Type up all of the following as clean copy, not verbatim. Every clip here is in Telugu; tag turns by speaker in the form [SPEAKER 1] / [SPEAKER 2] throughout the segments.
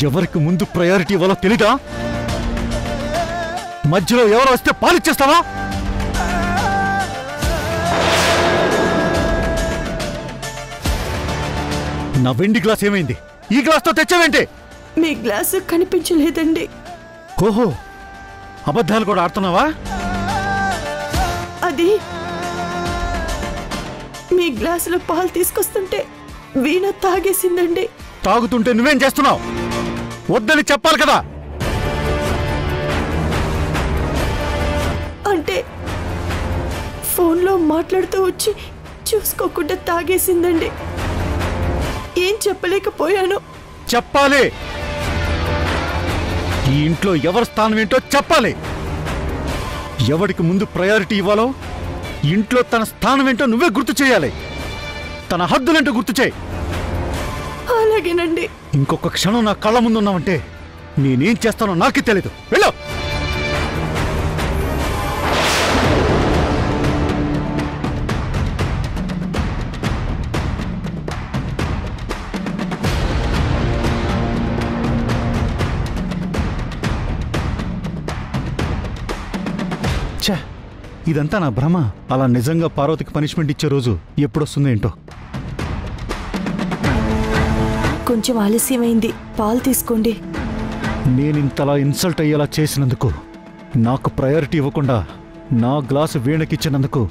[SPEAKER 1] ఎవరికి ముందు ప్రయారిటీ ఇవ్వాలో తెలీదా? మధ్యలో ఎవరు వస్తే పాలిచ్చేస్తావా? నా వెండి గ్లాస్ ఏమైంది? ఈ గ్లాస్తో తెచ్చావేంటి?
[SPEAKER 2] మీ గ్లాసు కనిపించలేదండి.
[SPEAKER 1] ఓహో, అబద్ధాలు కూడా ఆడుతున్నావా?
[SPEAKER 2] అది మీ గ్లాసులో పాలు తీసుకొస్తుంటే వీణ తాగేసిందండి.
[SPEAKER 1] తాగుతుంటే నువ్వేం చేస్తున్నావు? వద్దని చెప్పాలి కదా.
[SPEAKER 2] అంటే ఫోన్లో మాట్లాడుతూ వచ్చి చూసుకోకుండా తాగేసిందండి. ఏం చెప్పలేకపోయాను.
[SPEAKER 1] చెప్పాలి. ఈ ఇంట్లో ఎవరి స్థానం ఏంటో చెప్పాలి. ఎవరికి ముందు ప్రయారిటీ ఇవ్వాలో ఇంట్లో తన స్థానం ఏంటో నువ్వే గుర్తు చేయాలి. తన హద్దులేంటో గుర్తు చేయి.
[SPEAKER 2] అలాగేనండి.
[SPEAKER 1] ఇంకొక క్షణం నా కళ్ళ ముందున్నావంటే నేనేం చేస్తానో నాకే తెలీదు. వెళ్ళు. ఛే, ఇదంతా నా భ్రమ. అలా నిజంగా పార్వతికి పనిష్మెంట్ ఇచ్చే రోజు ఎప్పుడొస్తుందో ఏంటో.
[SPEAKER 2] కొంచెం ఆలస్యమైంది, పాలు తీసుకోండి.
[SPEAKER 1] నేనింతలా ఇన్సల్ట్ అయ్యేలా చేసినందుకు, నాకు ప్రయారిటీ ఇవ్వకుండా నా గ్లాసు వీణకిచ్చినందుకు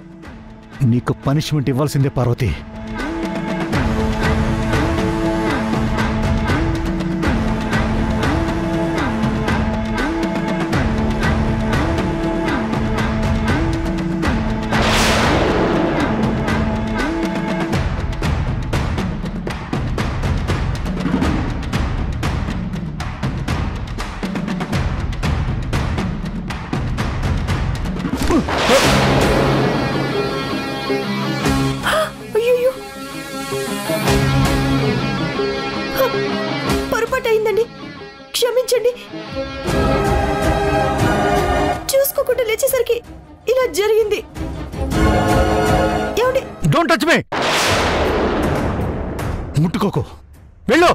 [SPEAKER 1] నీకు పనిష్మెంట్ ఇవ్వాల్సిందే పార్వతి.
[SPEAKER 2] అయ్యో, పొరపాటు అయిందండి, క్షమించండి. చూసుకోకుండా లేచేసరికి ఇలా జరిగింది. ఏమండి?
[SPEAKER 1] Don't touch me. ముట్టుకోకు. వెళ్ళు.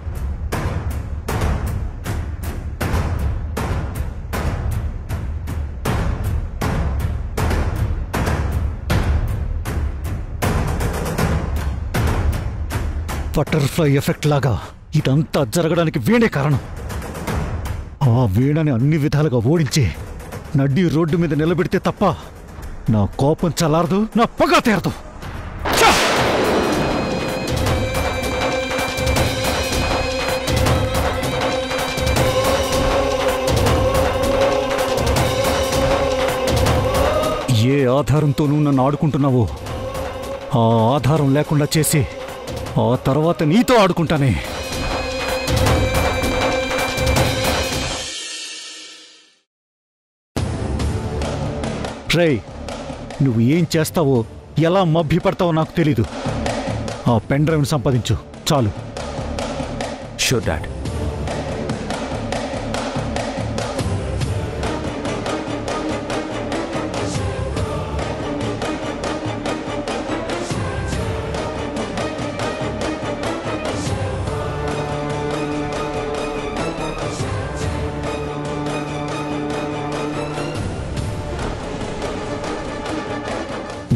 [SPEAKER 1] బటర్ఫ్లై ఎఫెక్ట్ లాగా ఇదంతా జరగడానికి వీణే కారణం. ఆ వీణని అన్ని విధాలుగా ఓడించి నడ్డి రోడ్డు మీద నిలబెడితే తప్ప నా కోపం చల్లారదు, నా పగ తీరదు. ఏ ఆధారంతో నువ్వు నన్ను ఆడుకుంటున్నావో ఆ ఆధారం లేకుండా చేసి ఆ తర్వాత నీతో ఆడుకుంటానే. రేయ్, నువ్వు ఏం చేస్తావో, ఎలా మభ్యపడతావో నాకు తెలీదు. ఆ పెన్ డ్రైవ్ని సంపాదించు చాలు.
[SPEAKER 3] Sure dad.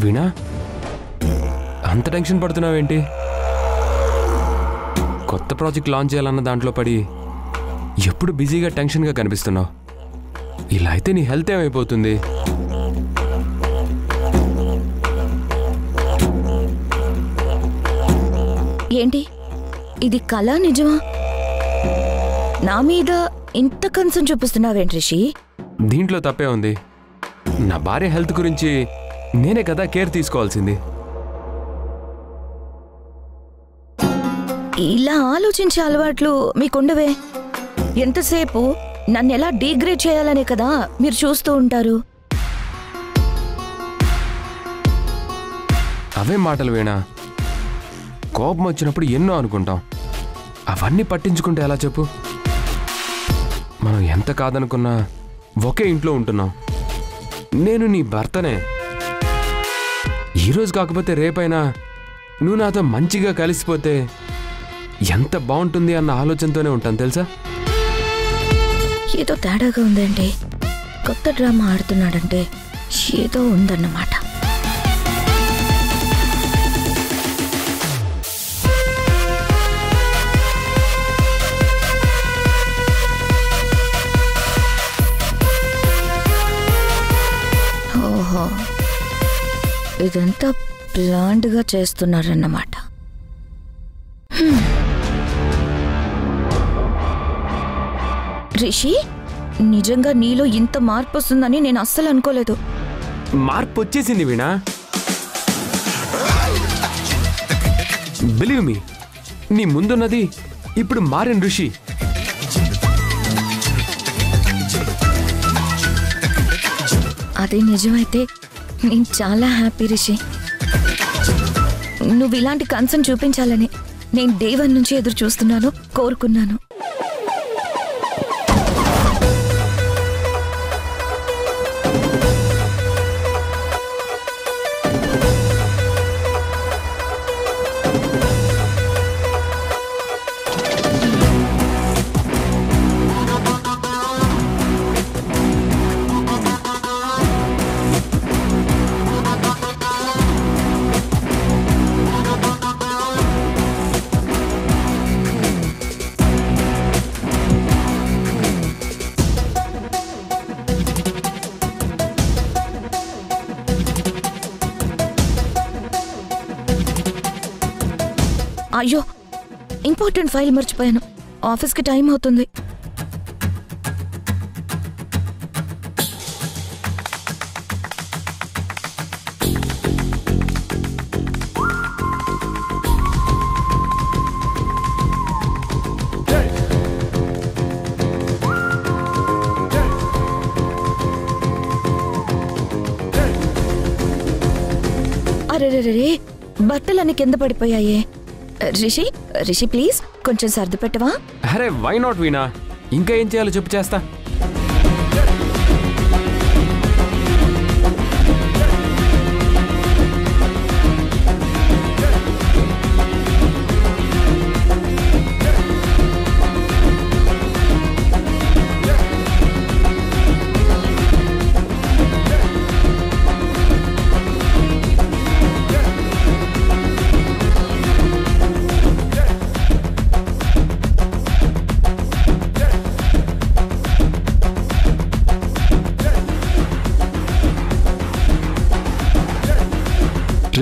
[SPEAKER 3] వీణా, అంత టెన్షన్ పడుతున్నావేంటి? కొత్త ప్రాజెక్ట్ లాంచ్ చేయాలన్న దాంట్లో పడి ఎప్పుడు బిజీగా టెన్షన్గా కనిపిస్తున్నావు. ఇలా అయితే నీ హెల్త్ ఏమైపోతుంది?
[SPEAKER 4] ఏంటి ఇది కళ నిజమా? నా మీద ఇంత కన్సర్న్ చూపిస్తున్నావేంటి రిషి?
[SPEAKER 3] దీంట్లో తప్పే ఉంది. నా భార్య హెల్త్ గురించి నేనే కదా కేర్ తీసుకోవాల్సింది.
[SPEAKER 4] ఇలా ఆలోచించే అలవాట్లు మీకుండవే. ఎంతసేపు నన్ను ఎలా డీగ్రేడ్ చేయాలనే కదా మీరు చూస్తూ ఉంటారు.
[SPEAKER 3] అవే మాటలు వీణా. కోపం వచ్చినప్పుడు ఎన్నో అనుకుంటాం. అవన్నీ పట్టించుకుంటే ఎలా చెప్పు? మనం ఎంత కాదనుకున్నా ఒకే ఇంట్లో ఉంటున్నాం. నేను నీ భర్తనే. ఈరోజు కాకపోతే రేపైనా నువ్వు నాతో మంచిగా కలిసిపోతే ఎంత బాగుంటుంది అన్న ఆలోచనతోనే ఉంటాను తెలుసా.
[SPEAKER 4] ఏదో తేడాగా ఉందండి. కొత్త డ్రామా ఆడుతున్నాడంటే ఏదో ఉందన్నమాట. ఓహో, ఇదంతా ప్లాన్డ్గా చేస్తున్నారన్నమాట. రిషి, నిజంగా నీలో ఇంత మార్పు వస్తుందని నేను అస్సలు అనుకోలేదు.
[SPEAKER 3] మార్పు వచ్చేసింది వీణా, బిలీవ్ మీ. నీ ముందున్నది ఇప్పుడు మారిన ఋషి.
[SPEAKER 4] అదే నిజమైతే నేను చాలా హ్యాపీ రిషి. నువ్వు ఇలాంటి కన్సర్న్ చూపించాలని నేను డే 1 నుంచి ఎదురు చూస్తున్నాను, కోరుకున్నాను. అయ్యో, ఇంపార్టెంట్ ఫైల్ మర్చిపోయాను. ఆఫీస్కి టైం అవుతుంది. అరే, బట్టలన్నీ కింద పడిపోయాయే. రిషి ప్లీజ్ కొంచెం సర్ది పెట్టవా?
[SPEAKER 3] అరే వై నాట్ వీణా, ఇంకా ఏం చేయాలో చెప్పు, చేస్తా.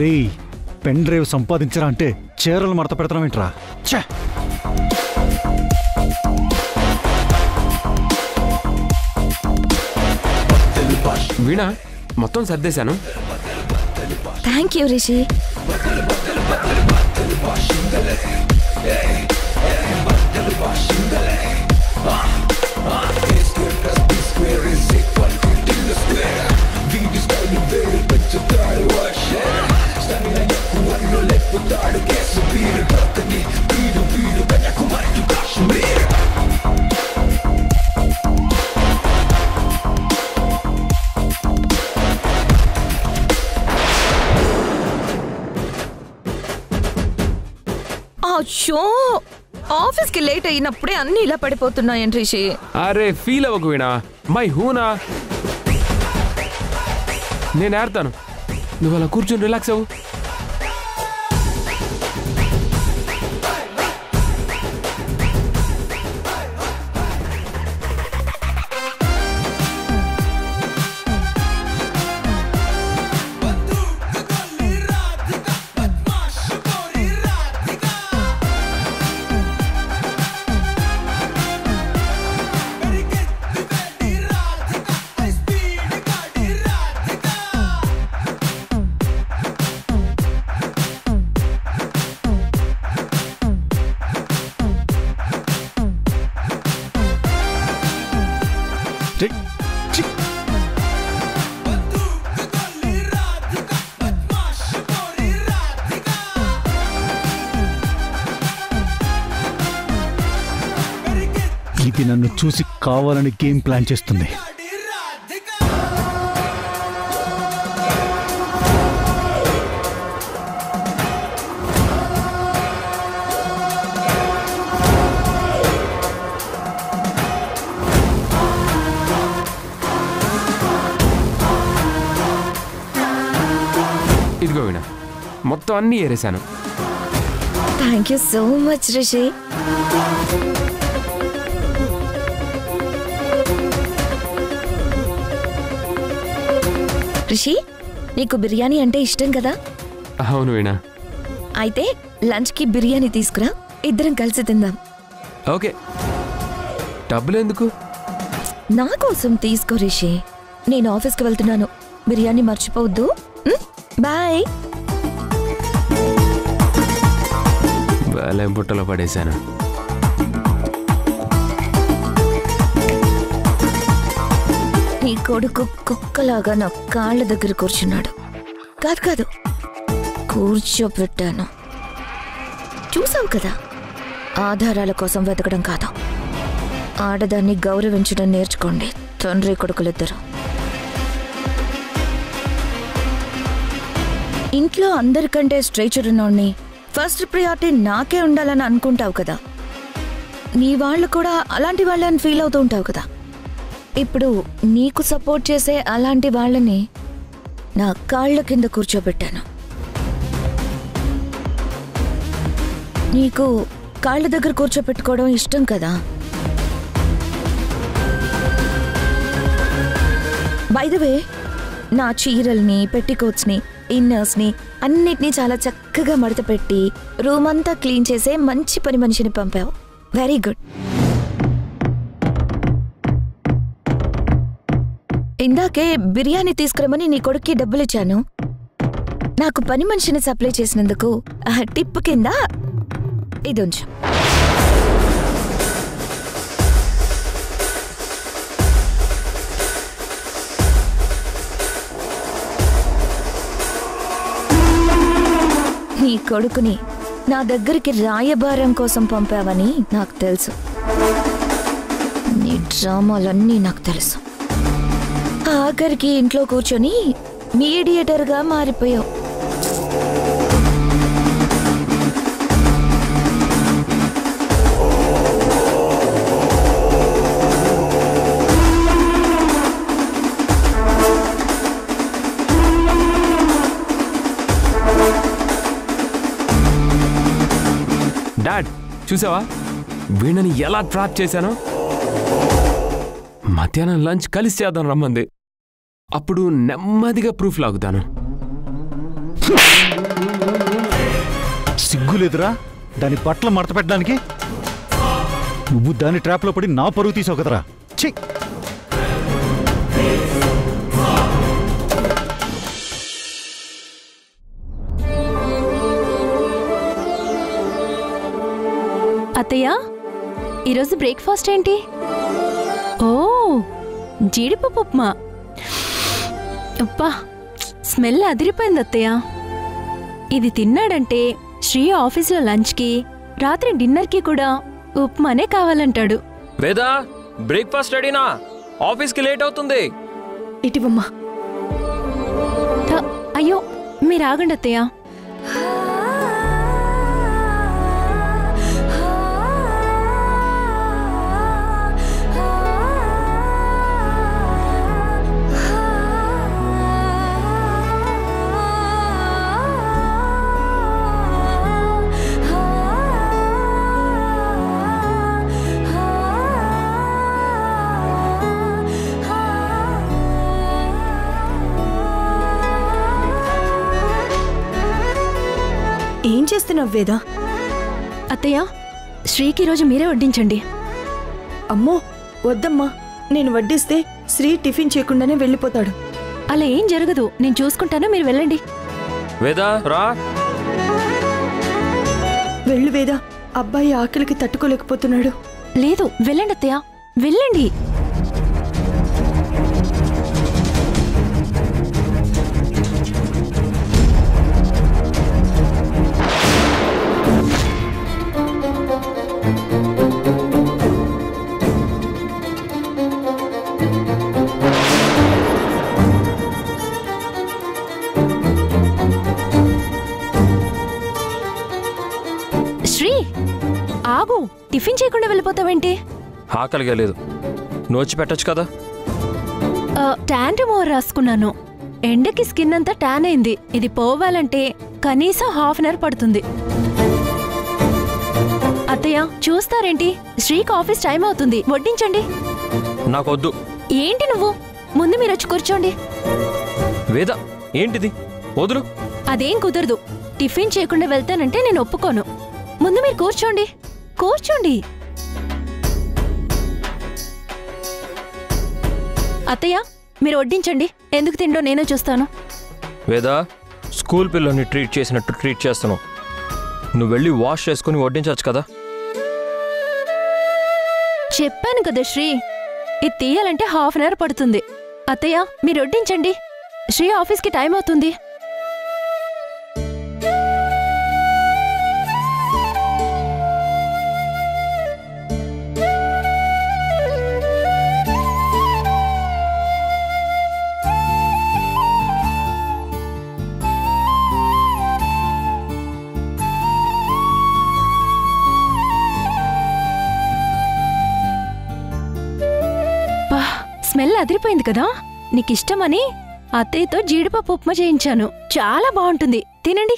[SPEAKER 1] రే, పెన్ డ్రైవ్ సంపాదించరా అంటే చీరలు మడత పెడతామేంట్రా? ఛే!
[SPEAKER 3] వీణా, మొత్తం సర్దేశాను.
[SPEAKER 4] Thank you Rishi. షో ఆఫీస్కి లేట్ అయినప్పుడే అన్ని ఇలా పడిపోతున్నాయని రిషి.
[SPEAKER 3] అరే ఫీల్ అవ్వకు వీణా, మై హూనా. నేను ఆడతాను, నువ్వు అలా కూర్చొని రిలాక్స్ అవ్వు.
[SPEAKER 1] ఇది నన్ను చూసి కావాలని గేమ్ ప్లాన్ చేస్తుంది.
[SPEAKER 3] ఇదిగో వీణ, మొత్తం అన్నీ ఏరేశాను.
[SPEAKER 4] Thank you so much Rishi. Rishi, నీకు బిర్యానీ అంటే ఇష్టం కదా?
[SPEAKER 3] అవును వీణ.
[SPEAKER 4] అయితే లంచ్కి బిర్యానీ తీసుకురా, ఇద్దరం కలిసి తిందాం.
[SPEAKER 3] ఓకే, డబ్బులు ఎందుకు?
[SPEAKER 4] నా కోసం తీసుకో రిషి. నేను ఆఫీస్కి వెళ్తున్నాను, బిర్యానీ మర్చిపోవద్దు. బాయ్.
[SPEAKER 3] వేలేం బుట్టలో పడేశాను.
[SPEAKER 4] నీ కొడుకు కుక్కలాగా నా కాళ్ళ దగ్గర కూర్చున్నాడు. కాదు కాదు, కూర్చోబెట్టాను. చూసావు కదా, ఆధారాల కోసం వెతకడం కాదు, ఆడదాన్ని గౌరవించడం నేర్చుకోండి తండ్రి కొడుకులిద్దరు. ఇంట్లో అందరికంటే స్ట్రేచర్ ఉన్నోడిని ఫస్ట్ ప్రియారిటీ నాకే ఉండాలని అనుకుంటావు కదా. నీ వాళ్ళు కూడా అలాంటి వాళ్ళని ఫీల్ అవుతూ ఉంటావు కదా. ఇప్పుడు నీకు సపోర్ట్ చేసే అలాంటి వాళ్ళని నా కాళ్ళ కింద కూర్చోబెట్టాను. నీకు కాళ్ళ దగ్గర కూర్చోపెట్టుకోవడం ఇష్టం కదా. బై ద వే, నా చీరల్ని, పెట్టికోట్స్ని, ఇన్నర్స్ని అన్నిటినీ చాలా చక్కగా మడత పెట్టి రూమ్ అంతా క్లీన్ చేసే మంచి పని మనిషిని పంపావు. Very good. ఇందాకే బిర్యానీ తీసుకురమని నీ కొడుక్కి డబ్బులిచ్చాను. నాకు పని మనిషిని సప్లై చేసినందుకు టిప్ కింద ఇది ఉంచు. నీ కొడుకుని నా దగ్గరికి రాయబారం కోసం పంపావని నాకు తెలుసు. నీ డ్రామాలన్నీ నాకు తెలుసు. ఆఖరికి ఇంట్లో కూర్చొని మీడియేటర్గా మారిపోయావు.
[SPEAKER 3] డాడ్, చూసావా వీణని ఎలా ట్రాప్ చేశానో? మధ్యాహ్నం లంచ్ కలిసి చేద్దాం రమ్మంది. అప్పుడు నెమ్మదిగా ప్రూఫ్ లాగుతాను.
[SPEAKER 1] సిగ్గులేదురా దాని బట్టల మడత పెట్టడానికి? నువ్వు దాని ట్రాప్లో పడి నా పరువు తీసావు కదరా. ఛీ!
[SPEAKER 5] అత్తయ్య, ఈరోజు బ్రేక్ఫాస్ట్ ఏంటి? ఓ, జీడిపప్పు ఉప్మా. అబ్బా, స్మెల్ అదిరిపోయింది అత్తయ్య. ఇది తిన్నాడంటే శ్రీ ఆఫీస్లో లంచ్కి, రాత్రి డిన్నర్కి కూడా ఉప్మానే కావాలంటాడు.
[SPEAKER 6] వేదా, బ్రేక్ఫాస్ట్ రెడీనా? ఆఫీస్కి లేట్ అవుతుంది.
[SPEAKER 2] ఇటివమ్మా.
[SPEAKER 5] అయ్యో, మీరు ఆగండి అత్తయ్య.
[SPEAKER 2] ఏం చేస్తున్నావు వేదా?
[SPEAKER 5] అత్తయ్య, శ్రీకి ఈరోజు మీరే వడ్డించండి.
[SPEAKER 2] అమ్మో వద్దమ్మా, నేను వడ్డిస్తే శ్రీ టిఫిన్ చేయకుండానే వెళ్ళిపోతాడు.
[SPEAKER 5] అలా ఏం జరగదు, నేను చూసుకుంటాను, మీరు వెళ్ళండి.
[SPEAKER 6] వేదా రా.
[SPEAKER 2] వెళ్ళు వేదా, అబ్బాయి ఆకలికి తట్టుకోలేకపోతున్నాడు.
[SPEAKER 5] లేదు, వెళ్ళండి అత్తయ్య, వెళ్ళండి. శ్రీ, ఆగు, టిఫిన్ చేయకుండా వెళ్ళిపోతావేంటి?
[SPEAKER 6] ఆకలిగా లేదు, నోచి పెట్టచ్చు కదా.
[SPEAKER 5] టాండ్రమోర్ రాసుకున్నాను. ఎండకి స్కిన్ అంతా ట్యాన్ అయింది. ఇది పోవాలంటే కనీసం హాఫ్ అన్ అవర్ పడుతుంది. అత్తయ్య చూస్తారేంటి? శ్రీకి ఆఫీస్ టైం అవుతుంది, వడ్డించండి.
[SPEAKER 6] నాకొద్దు.
[SPEAKER 5] ఏంటి నువ్వు? ముందు మీరు వచ్చి కూర్చోండి.
[SPEAKER 6] వేద, ఏంటిది? వదులు.
[SPEAKER 5] అదేం కుదరదు. టిఫిన్ చేయకుండా వెళ్తానంటే నేను ఒప్పుకోను. ముందు మీరు కూర్చోండి. కూర్చోండి. అత్తయ్య మీరు వడ్డించండి. ఎందుకు తిండో నేనే చూస్తాను.
[SPEAKER 6] వేద, స్కూల్ పిల్లల్ని ట్రీట్ చేసినట్టు ట్రీట్ చేస్తున్నావు. నువ్వు వెళ్ళి వాష్ చేసుకుని వడ్డించవచ్చు కదా.
[SPEAKER 5] చెప్పాను కదా శ్రీ, ఇది తీయాలంటే హాఫ్ అన్ అవర్ పడుతుంది. అత్తయ్య మీరు వడ్డించండి. శ్రీ ఆఫీస్కి టైం అవుతుంది. స్మెల్ అదిరిపోయింది కదా. నీకిష్టమని అత్తయ్యతో జీడిపప్పు ఉప్మా చేయించాను. చాలా బాగుంటుంది, తినండి.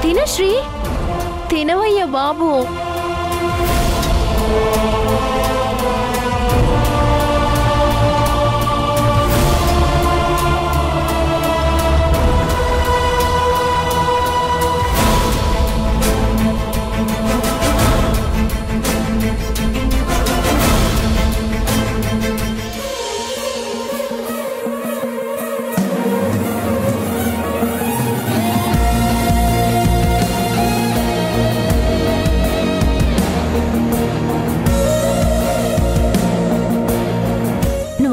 [SPEAKER 5] తిన శ్రీ, తినవయ్యా బాబు.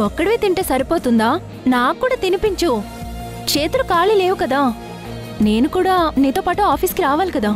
[SPEAKER 5] ఒక్కడే తింటే సరిపోతుందా? నాకు కూడా తినిపించు. చేతులు ఖాళీ లేవు కదా. నేను కూడా నీతో పాటు ఆఫీస్కి రావాలి కదా.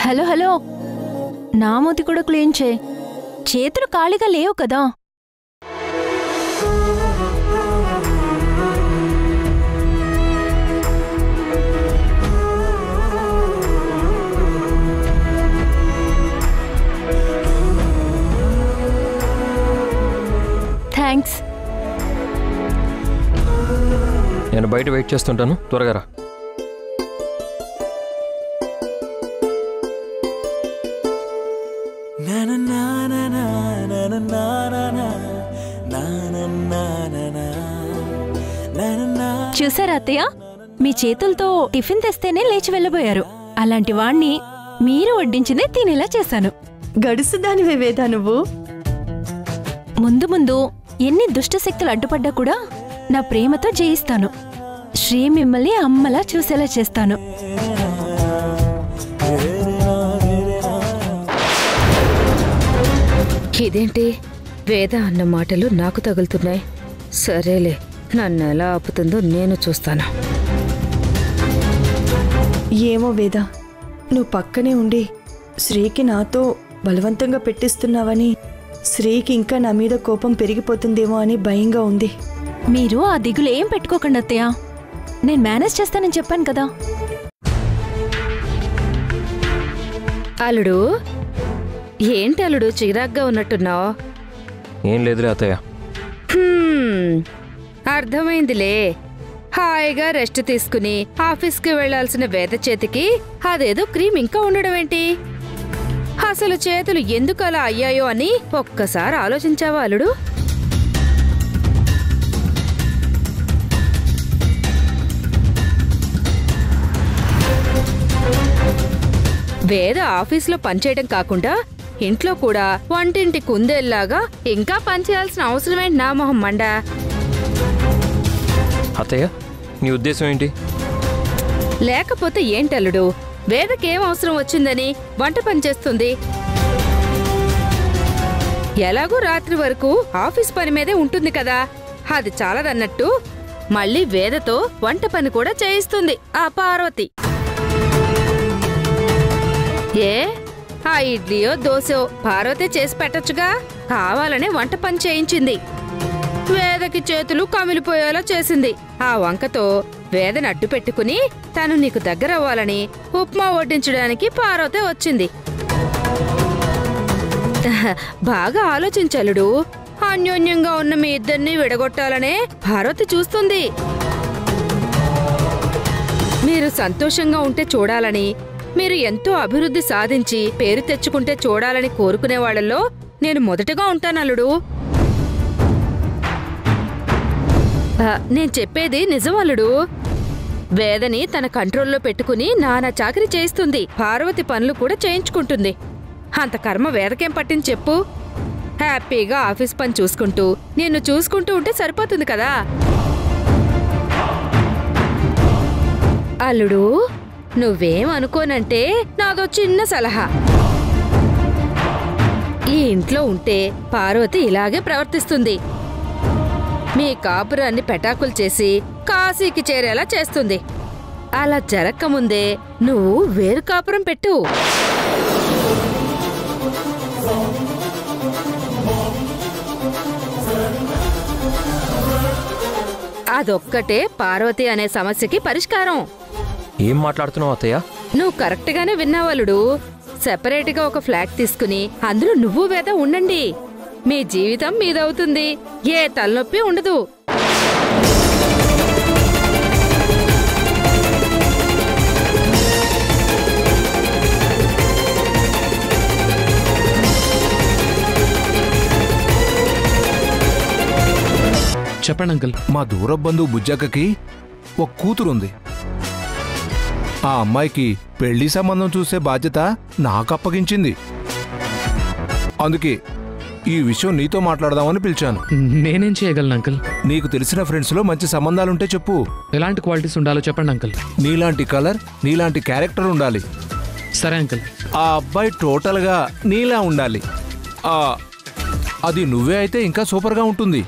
[SPEAKER 5] హలో హలో, నా మూతి కూడా క్లీన్ చేయి. చేతులు ఖాళీగా లేవు కదా. థ్యాంక్స్.
[SPEAKER 6] నేను బయట వెయిట్ చేస్తుంటాను, త్వరగా రా.
[SPEAKER 5] చూసారా అత్తయ్య, మీ చేతులతో టిఫిన్ తెస్తేనే లేచి వెళ్ళబోయారు. అలాంటి వాణ్ణి మీరు వడ్డించిందే తినేలా చేశాను.
[SPEAKER 2] గడుసుదానివే వేదా నువ్వు.
[SPEAKER 5] ముందు ముందు ఎన్ని దుష్టశక్తులు అడ్డుపడ్డా కూడా నా ప్రేమతో జయిస్తాను. శ్రీ మిమ్మల్ని అమ్మలా చూసేలా చేస్తాను.
[SPEAKER 7] ఇదేంటి వేద అన్న మాటలు నాకు తగులుతున్నాయి. సరేలే, నన్ను ఎలా ఆపుతుందో నేను చూస్తాను.
[SPEAKER 2] ఏమో వేద, నువ్వు పక్కనే ఉండి శ్రీకి నాతో బలవంతంగా పెట్టిస్తున్నావని, శ్రీకి ఇంకా నా మీద కోపం పెరిగిపోతుందేమో అని భయంగా ఉంది.
[SPEAKER 5] మీరు ఆ దిగులు ఏం పెట్టుకోకండి అత్తయ్య. నేను మేనేజ్ చేస్తానని చెప్పాను కదా.
[SPEAKER 7] అల్లుడు, ఏంటి అల్లుడు చిరాగ్గా ఉన్నట్టున్నావు?
[SPEAKER 6] ఏం లేదులే అత్తయ్య.
[SPEAKER 7] అర్థమైందిలే. హాయిగా రెస్ట్ తీసుకుని ఆఫీస్కి వెళ్లాల్సిన వేద చేతికి అదేదో క్రీమ్ ఇంకా ఉండడం ఏంటి? అసలు చేతులు ఎందుకు అలా అయ్యాయో అని ఒక్కసారి ఆలోచించావా అల్లుడు? వేద ఆఫీస్లో పనిచేయడం కాకుండా ఇంట్లో కూడా వంటింటి కుందేల్లాగా ఇంకా పనిచేయాల్సిన అవసరమేంటి నా మొహం మండా?
[SPEAKER 6] అత్తయ్య నీ ఉద్దేశం ఏంటి?
[SPEAKER 7] లేకపోతే ఏంటల్లుడు, వేదకేం అవసరం వచ్చిందని వంట పని చేస్తుంది? ఎలాగూ రాత్రి వరకు ఆఫీస్ పని మీదే ఉంటుంది కదా, అది చాలదన్నట్టు మళ్ళీ వేదతో వంట పని కూడా చేయిస్తుంది ఆ పార్వతి. ఏ ఆ ఇడ్లీయో దోశో పార్వతి చేసి పెట్టొచ్చుగా, కావాలనే వంట పని చేయించింది. వేదకి చేతులు కమిలిపోయేలా చేసింది. ఆ వంకతో వేదను అడ్డు పెట్టుకుని తను నీకు దగ్గరవ్వాలని ఉప్మా వడ్డించడానికి పార్వతి వచ్చింది. బాగా ఆలోచించలుడు, అన్యోన్యంగా ఉన్న మీ ఇద్దరిని విడగొట్టాలనే పార్వతి చూస్తుంది. మీరు సంతోషంగా ఉంటే చూడాలని, మీరు ఎంతో అభివృద్ధి సాధించి పేరు తెచ్చుకుంటే చూడాలని కోరుకునే వాళ్ళల్లో నేను మొదటగా ఉంటానల్లుడు. నేను చెప్పేది నిజమల్లుడు. వేదని తన కంట్రోల్లో పెట్టుకుని నానా చాకరీ చేయిస్తుంది, పార్వతి పనులు కూడా చేయించుకుంటుంది. అంత కర్మ వేదకేం పట్టింది చెప్పు? హ్యాపీగా ఆఫీస్ పని చూసుకుంటూ నిన్ను చూసుకుంటూ ఉంటే సరిపోతుంది కదా. అల్లుడు, నువ్వేం అనుకోనంటే నాదో చిన్న సలహా. ఈ ఇంట్లో ఉంటే పార్వతి ఇలాగే ప్రవర్తిస్తుంది. మీ కాపురాన్ని పెటాకులు చేసి కాశీకి చేరేలా చేస్తుంది. అలా జరక్కముందే నువ్వు వేరు కాపురం పెట్టు. అదొక్కటే పార్వతి అనే సమస్యకి పరిష్కారం.
[SPEAKER 6] ఏం మాట్లాడుతున్నావు అత్తయ్య?
[SPEAKER 7] నువ్వు కరెక్ట్గానే విన్నావలుడు. సెపరేట్గా ఒక ఫ్లాట్ తీసుకుని అందులో నువ్వు వేద ఉండండి. మీ జీవితం మీదవుతుంది, ఏ తలనొప్పి ఉండదు.
[SPEAKER 8] చెప్పండి అంకుల్.
[SPEAKER 9] మా దూర బంధువు బుజ్జక్కకి ఒక కూతురుంది. ఆ అమ్మాయికి పెళ్లి సంబంధం చూసే బాధ్యత నాకు అప్పగించింది. అందుకే ఈ విషయం నీతో మాట్లాడదామని పిలిచాను.
[SPEAKER 8] నేనేం చేయగలను అంకుల్?
[SPEAKER 9] నీకు తెలిసిన ఫ్రెండ్స్లో మంచి సంబంధాలుంటే చెప్పు.
[SPEAKER 8] ఎలాంటి క్వాలిటీస్ ఉండాలో చెప్పండి అంకుల్.
[SPEAKER 9] నీలాంటి కలర్, నీలాంటి క్యారెక్టర్ ఉండాలి.
[SPEAKER 8] సరే అంకుల్.
[SPEAKER 9] ఆ అబ్బాయి టోటల్గా నీలా ఉండాలి. అది నువ్వే అయితే ఇంకా సూపర్గా ఉంటుంది.